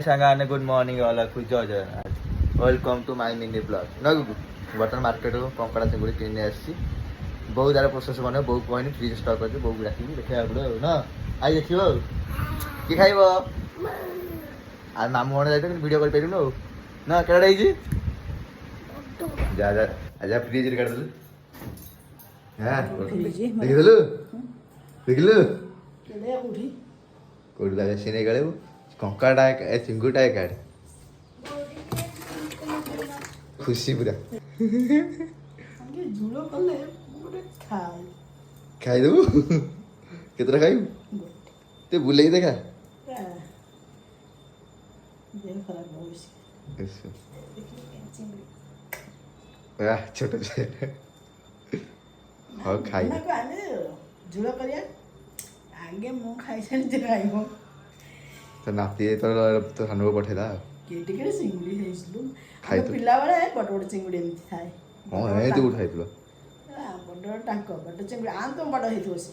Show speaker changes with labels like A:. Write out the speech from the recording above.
A: सांगाने good morning वाला कुछ जय Jagannath welcome to my mini blog ना बर्तमान मार्केट कंकड़ा चिंगुड़ी किने आसी बहुत सारा प्रोसेस बने बहुत कहनी फ्रिज स्टॉक करके बहुत डाक देखा पड़े ना आई देखो कि खाइब आ मामू मन जाए वीडियो कर पार ना केटा जा जा आजा फ्रिज रे काट हाँ देखिलु देखिलु कोड़ी लगे सीने गले कंकाटा चिंगुटा काट खुशी पूरा खाइदेबु केतरा खाइबु ते बुले देखा छोट हाँ खाई
B: झुल कर आगे मु खाई सारी खाइब
A: तो नाती तो सानू पठेदा
B: केटे चिंगुड़ी खाई पिला बेले बड़ बड़ चिंगुड़ी एमती थाए
A: हाँ ए तो उठाइतलो
B: बड़ टांक बड़ चिंगुड़ी आम तो बड़ हेथो से